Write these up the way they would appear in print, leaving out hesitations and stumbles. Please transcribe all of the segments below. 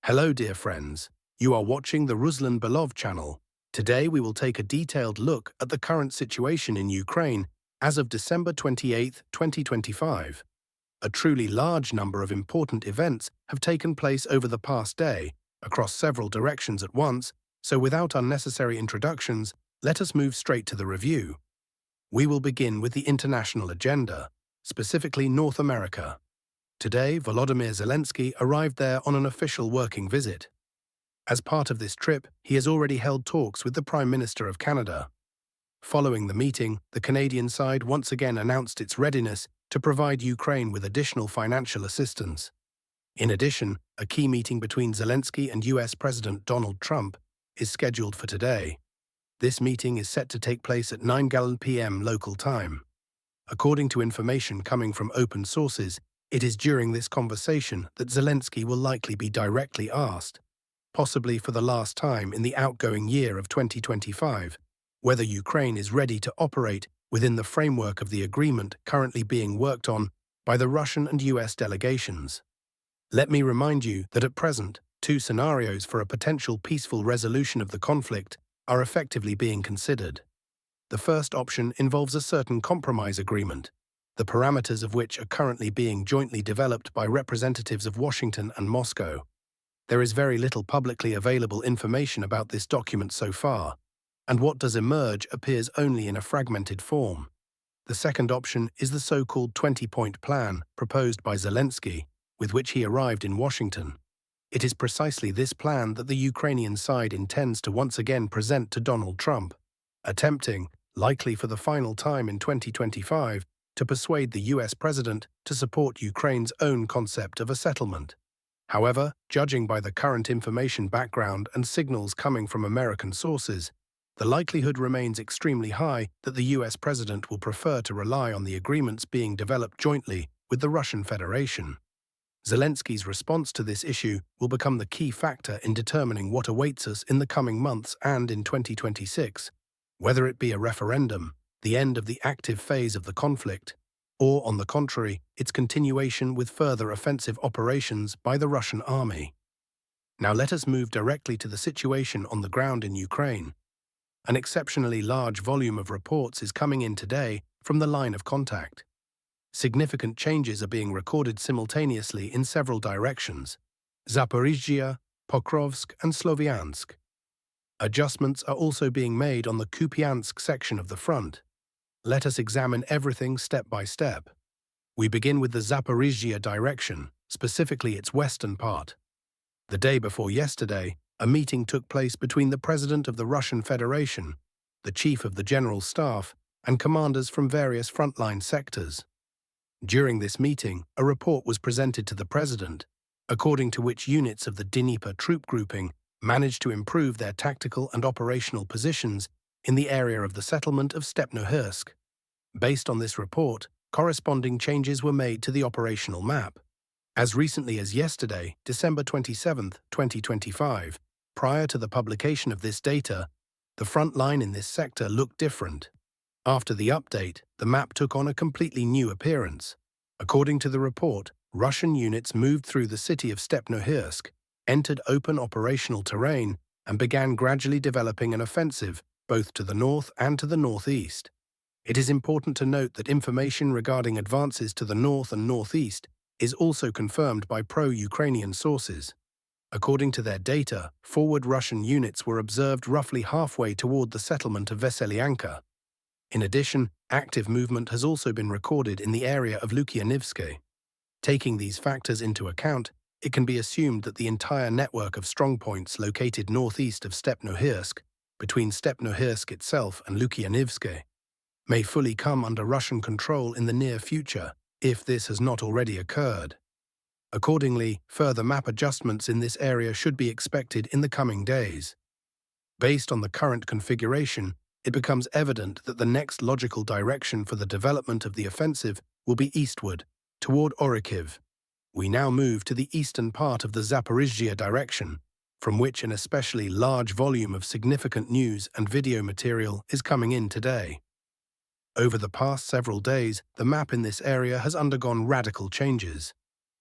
Hello, dear friends. You are watching the Ruslan Belov channel. Today we will take a detailed look at the current situation in Ukraine as of December 28, 2025. A truly large number of important events have taken place over the past day, across several directions at once, so without unnecessary introductions, let us move straight to the review. We will begin with the international agenda, specifically North America. Today, Volodymyr Zelensky arrived there on an official working visit. As part of this trip, he has already held talks with the Prime Minister of Canada. Following the meeting, the Canadian side once again announced its readiness to provide Ukraine with additional financial assistance. In addition, a key meeting between Zelensky and US President Donald Trump is scheduled for today. This meeting is set to take place at 9 p.m. local time. According to information coming from open sources, it is during this conversation that Zelensky will likely be directly asked, possibly for the last time in the outgoing year of 2025, whether Ukraine is ready to operate within the framework of the agreement currently being worked on by the Russian and US delegations. Let me remind you that at present, two scenarios for a potential peaceful resolution of the conflict are effectively being considered. The first option involves a certain compromise agreement, the parameters of which are currently being jointly developed by representatives of Washington and Moscow. There is very little publicly available information about this document so far, and what does emerge appears only in a fragmented form. The second option is the so-called 20-point plan proposed by Zelensky, with which he arrived in Washington. It is precisely this plan that the Ukrainian side intends to once again present to Donald Trump, attempting, likely for the final time in 2025, to persuade the US president to support Ukraine's own concept of a settlement. However, judging by the current information background and signals coming from American sources, the likelihood remains extremely high that the US president will prefer to rely on the agreements being developed jointly with the Russian Federation. Zelensky's response to this issue will become the key factor in determining what awaits us in the coming months and in 2026, whether it be a referendum, the end of the active phase of the conflict, or, on the contrary, its continuation with further offensive operations by the Russian army. Now let us move directly to the situation on the ground in Ukraine. An exceptionally large volume of reports is coming in today from the line of contact. Significant changes are being recorded simultaneously in several directions: Zaporizhzhia, Pokrovsk, and Sloviansk. Adjustments are also being made on the Kupiansk section of the front. Let us examine everything step by step. We begin with the Zaporizhzhia direction, specifically its western part. The day before yesterday, a meeting took place between the President of the Russian Federation, the Chief of the General Staff, and commanders from various frontline sectors. During this meeting, a report was presented to the President, according to which units of the Dnieper troop grouping managed to improve their tactical and operational positions in the area of the settlement of Stepnohirsk. Based on this report, corresponding changes were made to the operational map. As recently as yesterday, December 27, 2025, prior to the publication of this data, the front line in this sector looked different. After the update, the map took on a completely new appearance. According to the report, Russian units moved through the city of Stepnohirsk, entered open operational terrain, and began gradually developing an offensive both to the north and to the northeast. It is important to note that information regarding advances to the north and northeast is also confirmed by pro-Ukrainian sources. According to their data, forward Russian units were observed roughly halfway toward the settlement of Veselyanka. In addition, active movement has also been recorded in the area of Lukyanivka. Taking these factors into account, it can be assumed that the entire network of strongpoints located northeast of Stepnohirsk, between Stepnohirsk itself and Lukyanivka, may fully come under Russian control in the near future, if this has not already occurred. Accordingly, further map adjustments in this area should be expected in the coming days. Based on the current configuration, it becomes evident that the next logical direction for the development of the offensive will be eastward, toward Orikhiv. We now move to the eastern part of the Zaporizhzhia direction, from which an especially large volume of significant news and video material is coming in today. Over the past several days, the map in this area has undergone radical changes.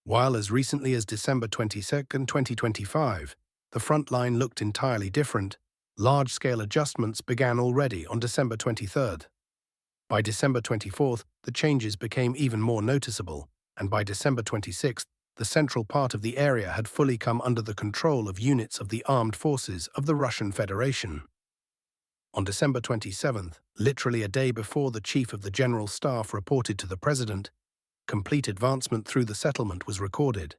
While as recently as December 22nd, 2025, the front line looked entirely different, large-scale adjustments began already on December 23rd. By December 24th, the changes became even more noticeable, and by December 26th, the central part of the area had fully come under the control of units of the armed forces of the Russian Federation. On December 27th, literally a day before the Chief of the General Staff reported to the President, complete advancement through the settlement was recorded,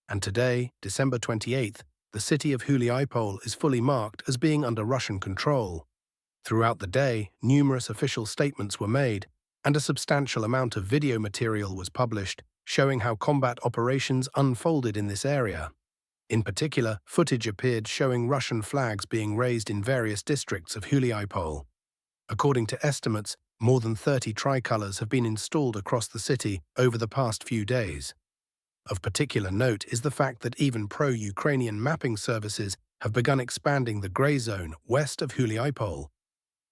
and today, December 28th, the city of Huliaipole is fully marked as being under Russian control. Throughout the day, numerous official statements were made, and a substantial amount of video material was published, showing how combat operations unfolded in this area. In particular, footage appeared showing Russian flags being raised in various districts of Huliaipole. According to estimates, more than 30 tricolors have been installed across the city over the past few days. Of particular note is the fact that even pro-Ukrainian mapping services have begun expanding the grey zone west of Huliaipole.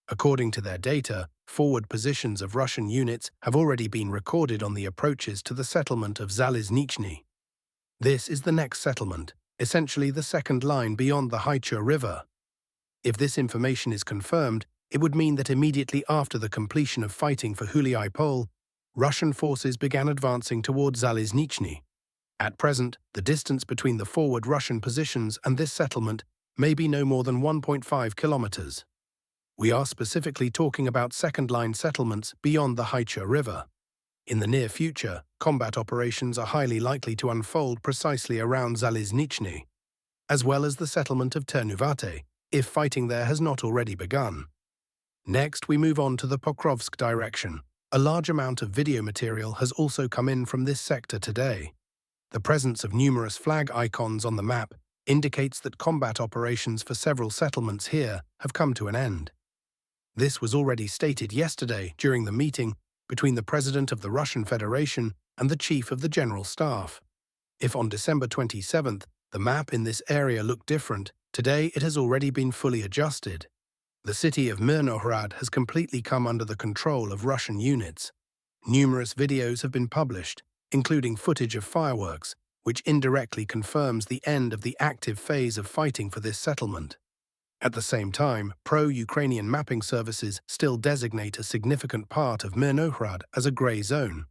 According to their data, forward positions of Russian units have already been recorded on the approaches to the settlement of Zaporizhzhia. This is the next settlement, essentially the second line beyond the Haicha River. If this information is confirmed, it would mean that immediately after the completion of fighting for Huliaipole, Russian forces began advancing towards Zaporizhzhia. At present, the distance between the forward Russian positions and this settlement may be no more than 1.5 kilometers. We are specifically talking about second-line settlements beyond the Haicha River. In the near future, combat operations are highly likely to unfold precisely around Zaporizhzhia, as well as the settlement of Ternuvate, if fighting there has not already begun. Next, we move on to the Pokrovsk direction. A large amount of video material has also come in from this sector today. The presence of numerous flag icons on the map indicates that combat operations for several settlements here have come to an end. This was already stated yesterday during the meeting between the President of the Russian Federation and the Chief of the General Staff. If on December 27th the map in this area looked different, today it has already been fully adjusted. The city of Mirnohrad has completely come under the control of Russian units. Numerous videos have been published, including footage of fireworks, which indirectly confirms the end of the active phase of fighting for this settlement. At the same time, pro-Ukrainian mapping services still designate a significant part of Mirnohrad as a grey zone.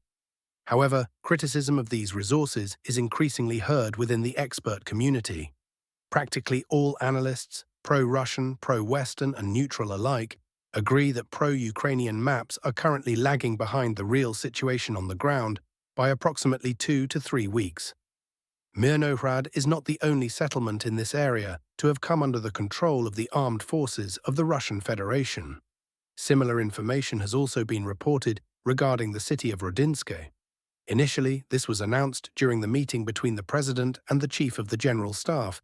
However, criticism of these resources is increasingly heard within the expert community. Practically all analysts, pro-Russian, pro-Western and neutral alike, agree that pro-Ukrainian maps are currently lagging behind the real situation on the ground by approximately 2 to 3 weeks. Mirnohrad is not the only settlement in this area to have come under the control of the armed forces of the Russian Federation. Similar information has also been reported regarding the city of Rodinske. Initially, this was announced during the meeting between the President and the Chief of the General Staff,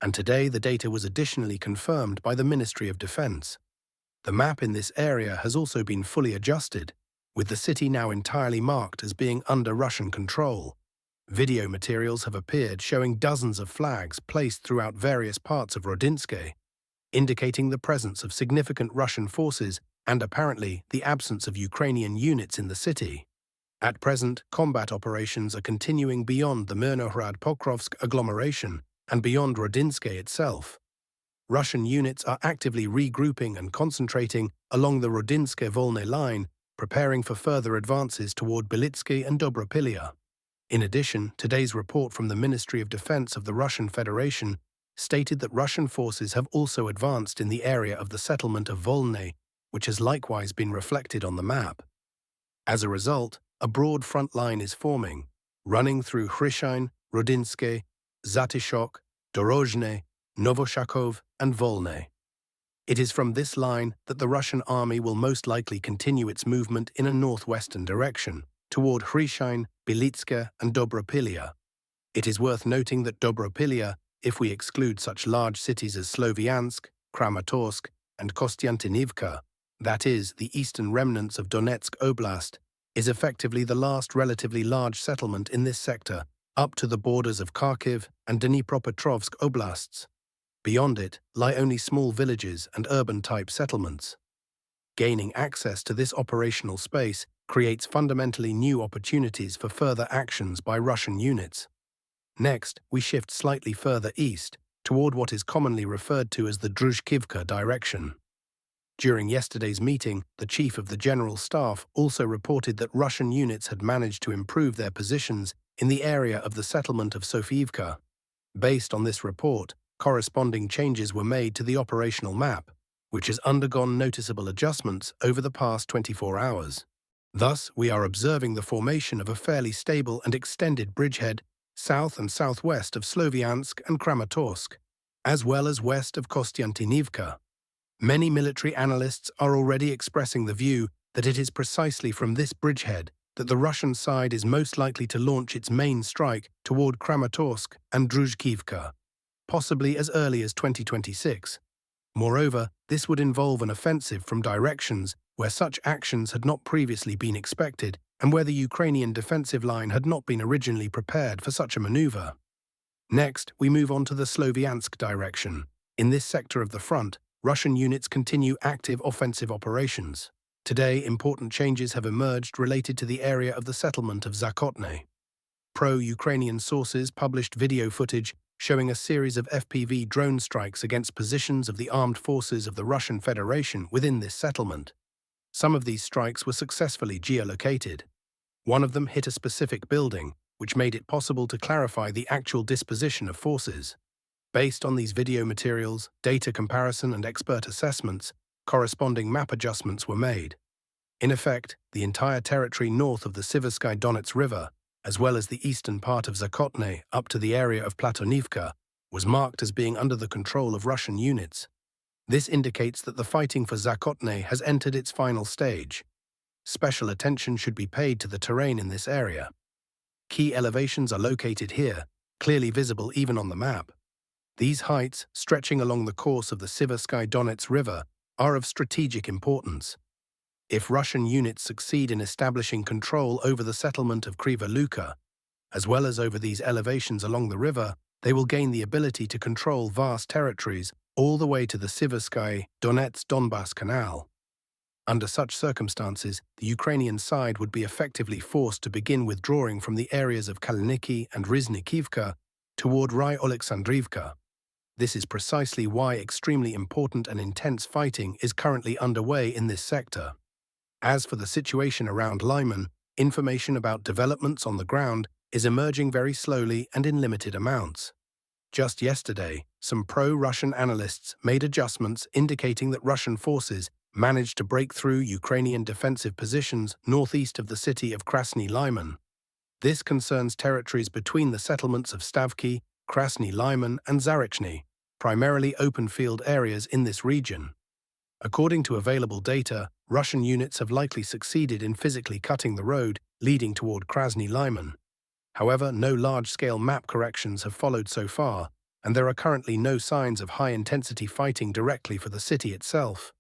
and today the data was additionally confirmed by the Ministry of Defense. The map in this area has also been fully adjusted, with the city now entirely marked as being under Russian control. Video materials have appeared showing dozens of flags placed throughout various parts of Rodinske, indicating the presence of significant Russian forces and apparently the absence of Ukrainian units in the city. At present, combat operations are continuing beyond the Mirnohrad-Pokrovsk agglomeration and beyond Rodinske itself. Russian units are actively regrouping and concentrating along the Rodinske-Volne line, preparing for further advances toward Belitsky and Dobropilya. In addition, today's report from the Ministry of Defense of the Russian Federation stated that Russian forces have also advanced in the area of the settlement of Volne, which has likewise been reflected on the map. As a result, a broad front line is forming, running through Hryshyn, Rodinske, Zatishok, Dorozhne, Novoshakov, and Volne. It is from this line that the Russian army will most likely continue its movement in a northwestern direction, toward Hryshyn, Belitska, and Dobropilya. It is worth noting that Dobropilya, if we exclude such large cities as Sloviansk, Kramatorsk, and Kostiantynivka, that is, the eastern remnants of Donetsk Oblast, is effectively the last relatively large settlement in this sector, up to the borders of Kharkiv and Dnipropetrovsk oblasts. Beyond it lie only small villages and urban-type settlements. Gaining access to this operational space creates fundamentally new opportunities for further actions by Russian units. Next, we shift slightly further east, toward what is commonly referred to as the Druzhkivka direction. During yesterday's meeting, the chief of the General Staff also reported that Russian units had managed to improve their positions in the area of the settlement of Sloviansk. Based on this report, corresponding changes were made to the operational map, which has undergone noticeable adjustments over the past 24 hours. Thus, we are observing the formation of a fairly stable and extended bridgehead south and southwest of Sloviansk and Kramatorsk, as well as west of Kostiantynivka. Many military analysts are already expressing the view that it is precisely from this bridgehead that the Russian side is most likely to launch its main strike toward Kramatorsk and Druzhkivka, possibly as early as 2026. Moreover, this would involve an offensive from directions where such actions had not previously been expected and where the Ukrainian defensive line had not been originally prepared for such a maneuver. Next, we move on to the Sloviansk direction. In this sector of the front, Russian units continue active offensive operations. Today, important changes have emerged related to the area of the settlement of Zakotne. Pro-Ukrainian sources published video footage showing a series of FPV drone strikes against positions of the armed forces of the Russian Federation within this settlement. Some of these strikes were successfully geolocated. One of them hit a specific building, which made it possible to clarify the actual disposition of forces. Based on these video materials, data comparison and expert assessments, corresponding map adjustments were made. In effect, the entire territory north of the Siversky Donets River, as well as the eastern part of Zakotne up to the area of Platonivka, was marked as being under the control of Russian units. This indicates that the fighting for Zakotne has entered its final stage. Special attention should be paid to the terrain in this area. Key elevations are located here, clearly visible even on the map. These heights, stretching along the course of the Siversky Donets River, are of strategic importance. If Russian units succeed in establishing control over the settlement of Kryva Luka, as well as over these elevations along the river, they will gain the ability to control vast territories all the way to the Siversky Donets-Donbass Canal. Under such circumstances, the Ukrainian side would be effectively forced to begin withdrawing from the areas of Kalniki and Riznikivka toward Rye-Oleksandrivka. This is precisely why extremely important and intense fighting is currently underway in this sector. As for the situation around Lyman, information about developments on the ground is emerging very slowly and in limited amounts. Just yesterday, some pro-Russian analysts made adjustments indicating that Russian forces managed to break through Ukrainian defensive positions northeast of the city of Krasny Lyman. This concerns territories between the settlements of Stavki, Krasny Lyman and Zarichny, primarily open-field areas in this region. According to available data, Russian units have likely succeeded in physically cutting the road leading toward Krasny Lyman. However, no large-scale map corrections have followed so far, and there are currently no signs of high-intensity fighting directly for the city itself.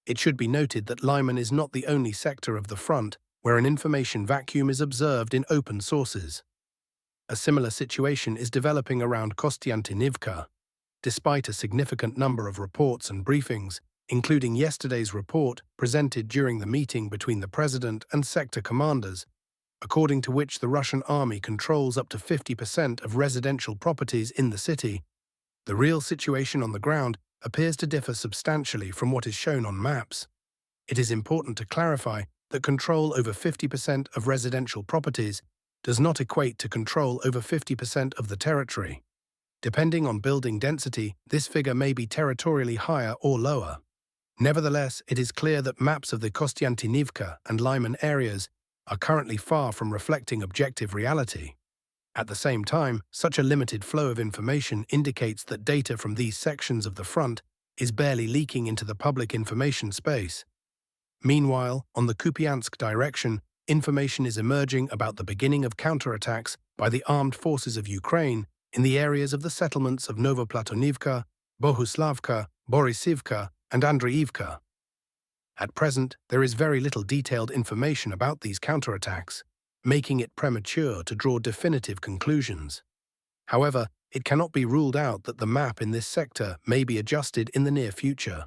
It should be noted that Lyman is not the only sector of the front where an information vacuum is observed in open sources. A similar situation is developing around Kostiantynivka. Despite a significant number of reports and briefings, including yesterday's report presented during the meeting between the president and sector commanders, according to which the Russian army controls up to 50% of residential properties in the city, the real situation on the ground appears to differ substantially from what is shown on maps. It is important to clarify that control over 50% of residential properties does not equate to control over 50% of the territory. Depending on building density, this figure may be territorially higher or lower. Nevertheless, it is clear that maps of the Kostiantynivka and Lyman areas are currently far from reflecting objective reality. At the same time, such a limited flow of information indicates that data from these sections of the front is barely leaking into the public information space. Meanwhile, on the Kupiansk direction, information is emerging about the beginning of counterattacks by the armed forces of Ukraine in the areas of the settlements of Novoplatonivka, Bohuslavka, Borisivka, and Andreivka. At present, there is very little detailed information about these counterattacks, making it premature to draw definitive conclusions. However, it cannot be ruled out that the map in this sector may be adjusted in the near future.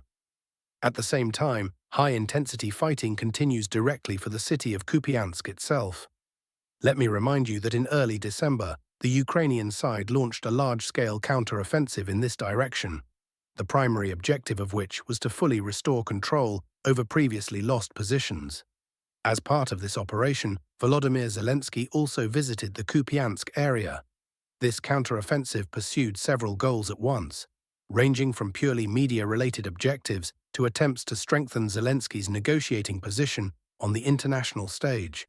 At the same time, high-intensity fighting continues directly for the city of Kupiansk itself. Let me remind you that in early December, the the Ukrainian side launched a large-scale counter-offensive in this direction, the primary objective of which was to fully restore control over previously lost positions. As part of this operation, Volodymyr Zelensky also visited the Kupiansk area. This counter-offensive pursued several goals at once, ranging from purely media-related objectives to attempts to strengthen Zelensky's negotiating position on the international stage.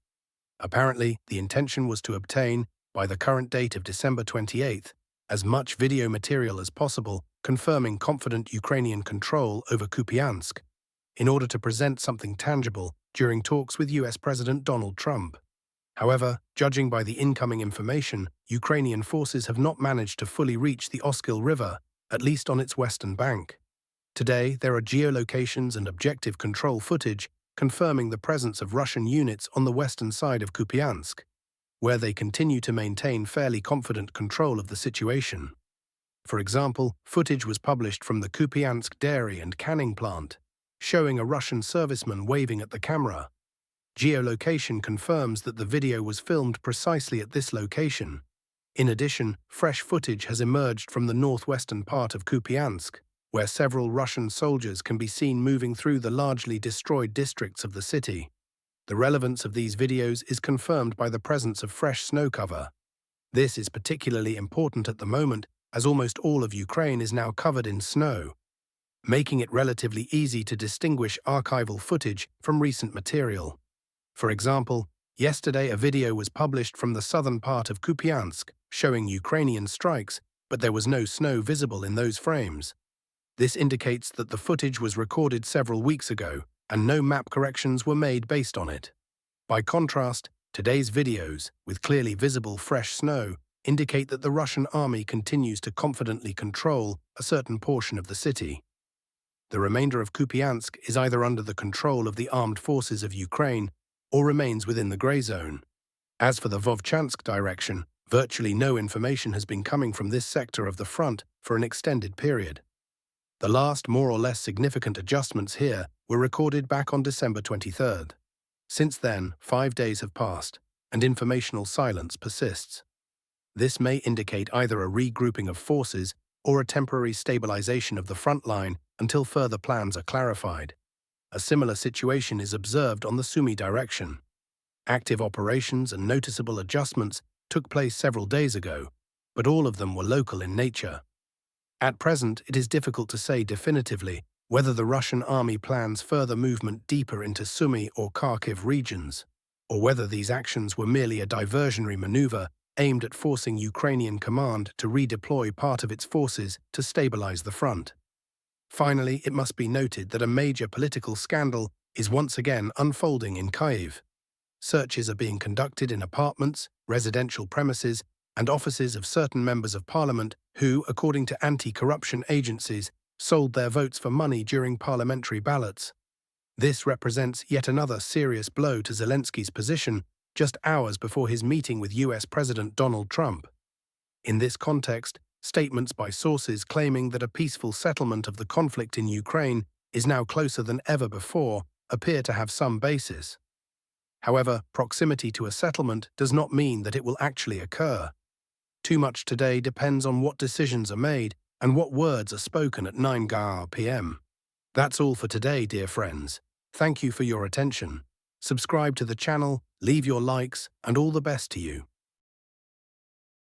Apparently, the intention was to obtain, by the current date of December 28th, as much video material as possible confirming confident Ukrainian control over Kupiansk, in order to present something tangible during talks with US President Donald Trump. However, judging by the incoming information, Ukrainian forces have not managed to fully reach the Oskil River, at least on its western bank. Today, there are geolocations and objective control footage confirming the presence of Russian units on the western side of Kupiansk, where they continue to maintain fairly confident control of the situation. For example, footage was published from the Kupiansk dairy and canning plant, showing a Russian serviceman waving at the camera. Geolocation confirms that the video was filmed precisely at this location. In addition, fresh footage has emerged from the northwestern part of Kupiansk, where several Russian soldiers can be seen moving through the largely destroyed districts of the city. The relevance of these videos is confirmed by the presence of fresh snow cover. This is particularly important at the moment, as almost all of Ukraine is now covered in snow, making it relatively easy to distinguish archival footage from recent material. For example, yesterday a video was published from the southern part of Kupiansk showing Ukrainian strikes, but there was no snow visible in those frames. This indicates that the footage was recorded several weeks ago, and no map corrections were made based on it. By contrast, today's videos, with clearly visible fresh snow, indicate that the Russian army continues to confidently control a certain portion of the city. The remainder of Kupiansk is either under the control of the armed forces of Ukraine or remains within the grey zone. As for the Vovchansk direction, virtually no information has been coming from this sector of the front for an extended period. The last more or less significant adjustments here were recorded back on December 23rd. Since then, 5 days have passed, and informational silence persists. This may indicate either a regrouping of forces or a temporary stabilization of the front line until further plans are clarified. A similar situation is observed on the Sumy direction. Active operations and noticeable adjustments took place several days ago, but all of them were local in nature. At present, it is difficult to say definitively whether the Russian army plans further movement deeper into Sumy or Kharkiv regions, or whether these actions were merely a diversionary maneuver aimed at forcing Ukrainian command to redeploy part of its forces to stabilize the front. Finally, it must be noted that a major political scandal is once again unfolding in Kyiv. Searches are being conducted in apartments, residential premises, and offices of certain members of parliament who, according to anti-corruption agencies, sold their votes for money during parliamentary ballots. This represents yet another serious blow to Zelensky's position just hours before his meeting with US President Donald Trump. In this context, statements by sources claiming that a peaceful settlement of the conflict in Ukraine is now closer than ever before appear to have some basis. However, proximity to a settlement does not mean that it will actually occur. Too much today depends on what decisions are made and what words are spoken at 9 p.m. That's all for today, dear friends. Thank you for your attention. Subscribe to the channel, leave your likes, and all the best to you.